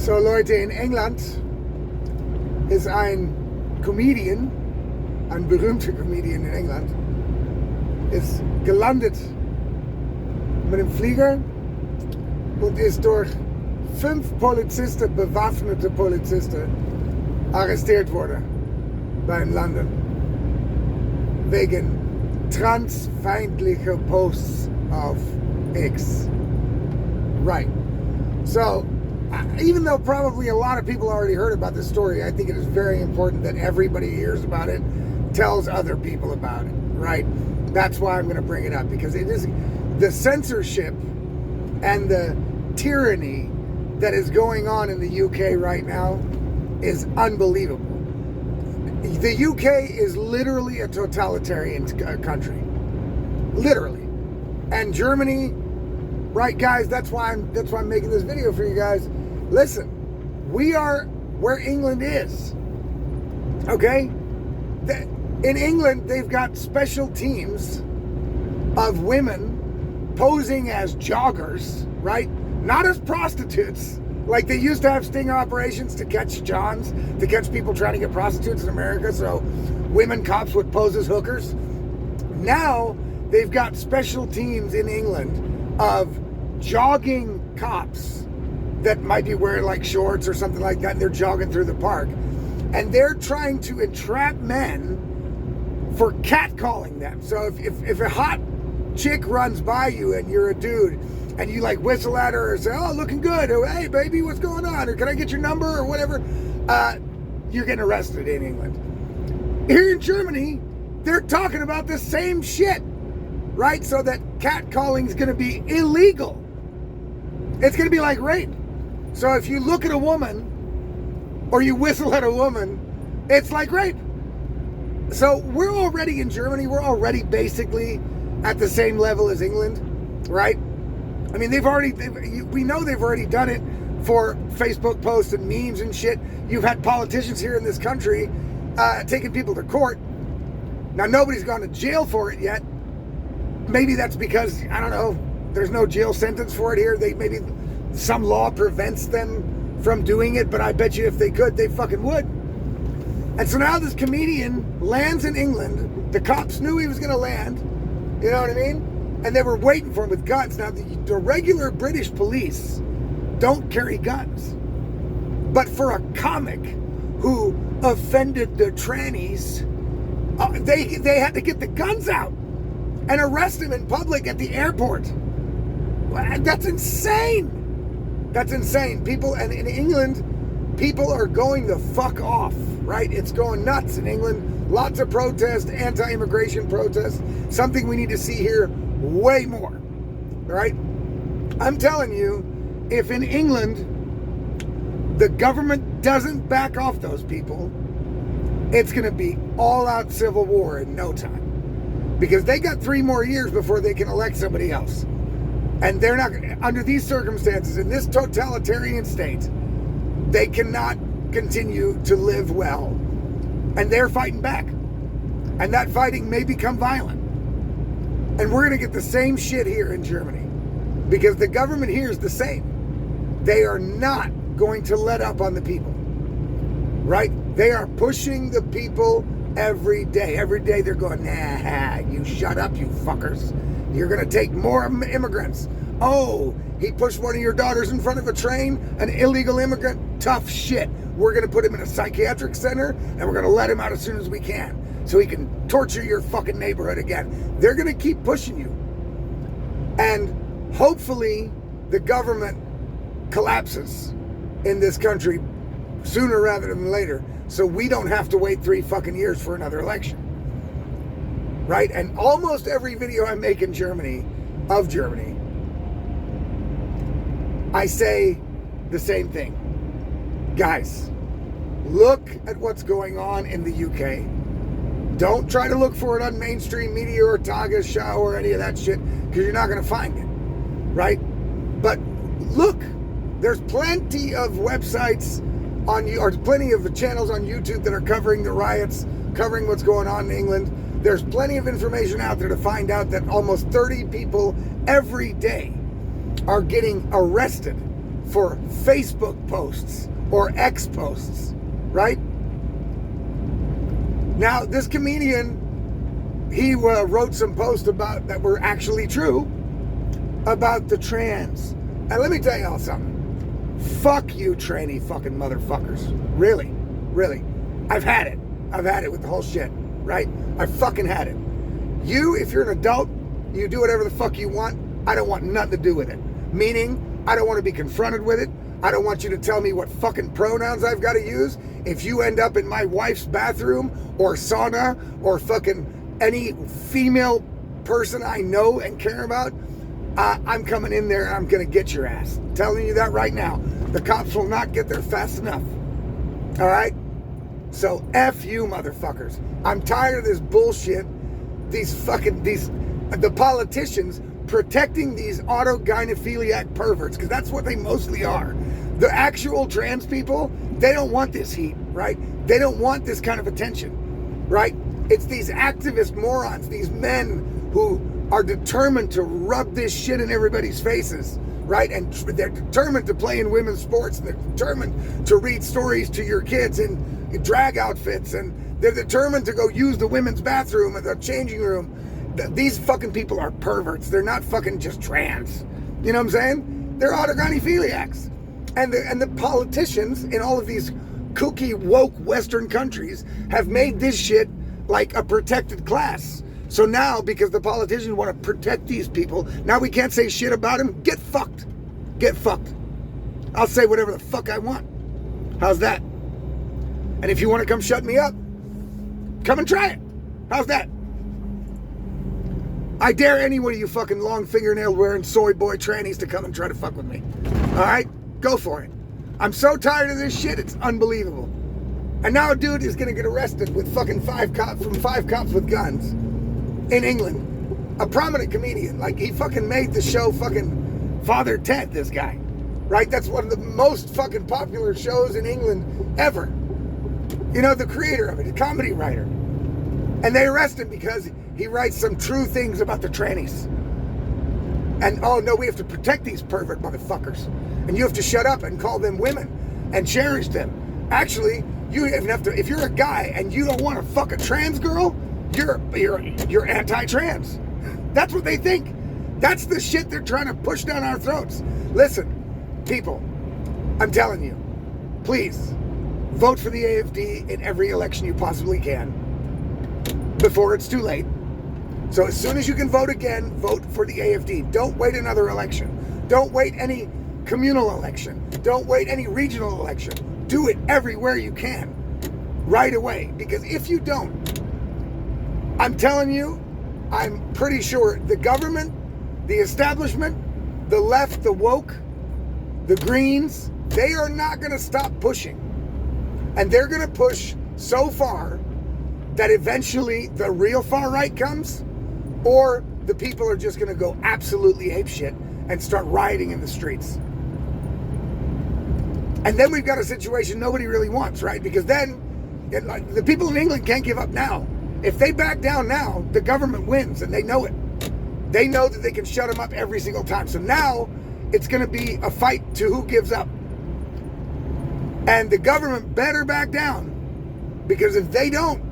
So Leute, in England ist ein Comedian, ein berühmter Comedian in England, ist gelandet mit dem Flieger und ist durch 5 Polizisten, bewaffnete Polizisten, arrestiert worden beim Landen. Wegen transfeindlicher Posts auf X. Right. So, even though probably a lot of people already heard about this story, I think it is very important that everybody hears about it, tells other people about it, right? That's why I'm going to bring it up, because it is the censorship and the tyranny that is going on in the UK right now is unbelievable. The UK is literally a totalitarian country. Literally. And Germany, right, guys, that's why I'm making this video for you guys. Listen, we are where England is. Okay? In England, they've got special teams of women posing as joggers, right? Not as prostitutes. Like they used to have sting operations to catch Johns, to catch people trying to get prostitutes in America, so women cops would pose as hookers. Now, they've got special teams in England of jogging cops that might be wearing like shorts or something like that, and they're jogging through the park. And they're trying to entrap men for catcalling them. So if a hot chick runs by you and you're a dude, and you like whistle at her or say, "Oh, looking good," or "Hey baby, what's going on?" or "Can I get your number?" or whatever, you're getting arrested in England. Here in Germany, they're talking about the same shit, right? So that catcalling is going to be illegal. It's going to be like rape. So if you look at a woman or you whistle at a woman, it's like rape. So we're already in Germany, we're already basically at the same level as England, right? I mean, we know they've already done it for Facebook posts and memes and shit. You've had politicians here in this country taking people to court. Now, nobody's gone to jail for it yet. Maybe that's because, I don't know, there's no jail sentence for it here. Maybe some law prevents them from doing it, but I bet you if they could, they fucking would. And so now this comedian lands in England. The cops knew he was going to land. You know what I mean? And they were waiting for him with guns. Now, the regular British police don't carry guns. But for a comic who offended the trannies, they had to get the guns out and arrest him in public at the airport. That's insane. That's insane. People, and in England, people are going the fuck off, right? It's going nuts in England. Lots of protests, anti-immigration protests. Something we need to see here way more, right? I'm telling you, if in England the government doesn't back off those people, it's going to be all-out civil war in no time, because they got 3 more years before they can elect somebody else, and they're not under these circumstances in this totalitarian state. They cannot continue to live well, and they're fighting back, and that fighting may become violent. And we're going to get the same shit here in Germany, because the government here is the same. They are not going to let up on the people, right? They are pushing the people every day. Every day they're going, "Nah, you shut up, you fuckers. You're going to take more immigrants. Oh, he pushed one of your daughters in front of a train, an illegal immigrant. Tough shit. We're going to put him in a psychiatric center, and we're going to let him out as soon as we can, so he can torture your fucking neighborhood again." They're going to keep pushing you. And hopefully the government collapses in this country sooner rather than later, so we don't have to wait 3 fucking years for another election. Right? And almost every video I make in Germany, of Germany, I say the same thing. Guys, look at what's going on in the UK. Don't try to look for it on mainstream media or Taga show or any of that shit, because you're not going to find it, right? But look, there's plenty of websites or plenty of channels on YouTube that are covering the riots, covering what's going on in England. There's plenty of information out there to find out that almost 30 people every day are getting arrested for Facebook posts or X posts, right? Now, this comedian, he wrote some posts about that were actually true about the trans. And let me tell y'all something. Fuck you, tranny fucking motherfuckers. Really, really. I've had it. I've had it with the whole shit, right? I fucking had it. You, if you're an adult, you do whatever the fuck you want. I don't want nothing to do with it. Meaning, I don't want to be confronted with it. I don't want you to tell me what fucking pronouns I've got to use. If you end up in my wife's bathroom or sauna or fucking any female person I know and care about, I'm coming in there and I'm going to get your ass. I'm telling you that right now. The cops will not get there fast enough. All right? So F you motherfuckers. I'm tired of this bullshit. The politicians protecting these autogynephiliac perverts, because that's what they mostly are. The actual trans people, they don't want this heat, right? They don't want this kind of attention, right? It's these activist morons, these men who are determined to rub this shit in everybody's faces, right? And they're determined to play in women's sports, and they're determined to read stories to your kids in drag outfits, and they're determined to go use the women's bathroom or the changing room. These fucking people are perverts. They're not fucking just trans. You know what I'm saying? They're autogynephiliacs. And the politicians in all of these kooky, woke Western countries have made this shit like a protected class. So now, because the politicians want to protect these people, now we can't say shit about them. Get fucked. Get fucked. I'll say whatever the fuck I want. How's that? And if you want to come shut me up, come and try it. How's that? I dare any one of you fucking long fingernail wearing soy boy trannies to come and try to fuck with me. All right? Go for it. I'm so tired of this shit, it's unbelievable. And now a dude is going to get arrested with fucking five cops with guns in England. A prominent comedian. Like, he fucking made the show fucking Father Ted, this guy. Right? That's one of the most fucking popular shows in England ever. You know, the creator of it, a comedy writer. And they arrest him because he writes some true things about the trannies. And, oh no, we have to protect these pervert motherfuckers. And you have to shut up and call them women and cherish them. Actually, you even have to, if you're a guy and you don't want to fuck a trans girl, you're anti-trans. That's what they think. That's the shit they're trying to push down our throats. Listen, people, I'm telling you, please, vote for the AFD in every election you possibly can before it's too late. So as soon as you can vote again, vote for the AFD. Don't wait another election. Don't wait any communal election. Don't wait any regional election. Do it everywhere you can right away. Because if you don't, I'm telling you, I'm pretty sure the government, the establishment, the left, the woke, the Greens, they are not going to stop pushing. And they're going to push so far that eventually the real far right comes, or the people are just going to go absolutely apeshit and start rioting in the streets. And then we've got a situation nobody really wants, right? Because then the people in England can't give up now. If they back down now, the government wins, and they know it. They know that they can shut them up every single time. So now it's going to be a fight to who gives up. And the government better back down, because if they don't,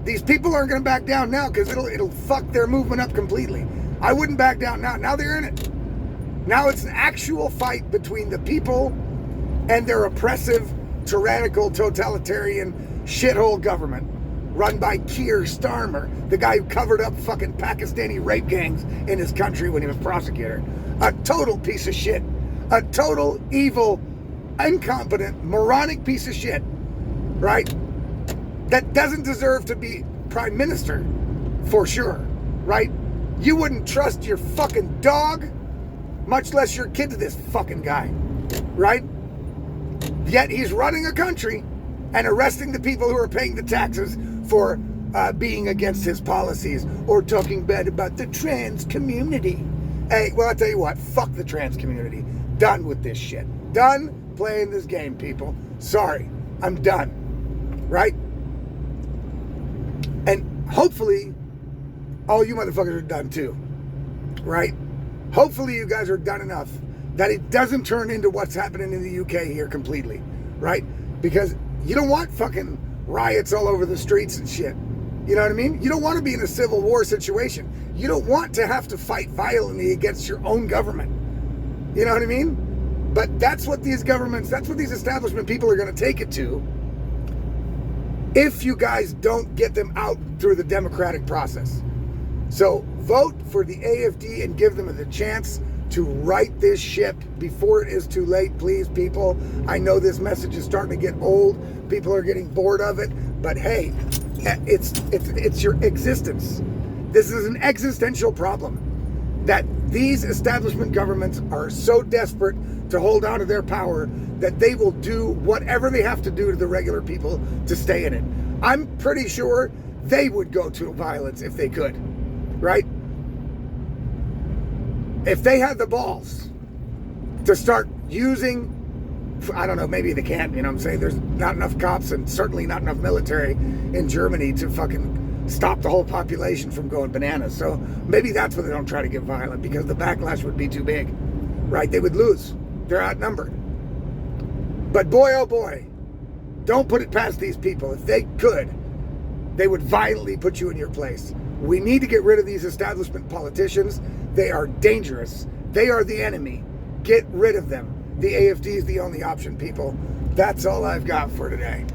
these people aren't going to back down now, because it'll fuck their movement up completely. I wouldn't back down now. Now they're in it. Now it's an actual fight between the people and their oppressive, tyrannical, totalitarian shithole government run by Keir Starmer, the guy who covered up fucking Pakistani rape gangs in his country when he was prosecutor. A total piece of shit. A total evil, incompetent, moronic piece of shit. Right? That doesn't deserve to be prime minister, for sure, right? You wouldn't trust your fucking dog, much less your kid, to this fucking guy, right? Yet he's running a country and arresting the people who are paying the taxes for being against his policies or talking bad about the trans community. Hey, well, I'll tell you what, fuck the trans community. Done with this shit. Done playing this game, people. Sorry, I'm done, right? And hopefully, all you motherfuckers are done too, right? Hopefully you guys are done enough that it doesn't turn into what's happening in the UK here completely, right? Because you don't want fucking riots all over the streets and shit. You know what I mean? You don't want to be in a civil war situation. You don't want to have to fight violently against your own government. You know what I mean? But that's what these governments, that's what these establishment people are going to take it to if you guys don't get them out through the democratic process. So vote for the AFD and give them the chance to right this ship before it is too late, please, people. I know this message is starting to get old. People are getting bored of it. But hey, it's your existence. This is an existential problem that these establishment governments are so desperate to hold on to their power that they will do whatever they have to do to the regular people to stay in it. I'm pretty sure they would go to violence if they could, right? If they had the balls to start using, I don't know, maybe they can't, you know what I'm saying? There's not enough cops and certainly not enough military in Germany to fucking stop the whole population from going bananas. So maybe that's why they don't try to get violent, because the backlash would be too big, right? They would lose. They're outnumbered. But boy, oh boy, don't put it past these people. If they could, they would violently put you in your place. We need to get rid of these establishment politicians. They are dangerous. They are the enemy. Get rid of them. The AFD is the only option, people. That's all I've got for today.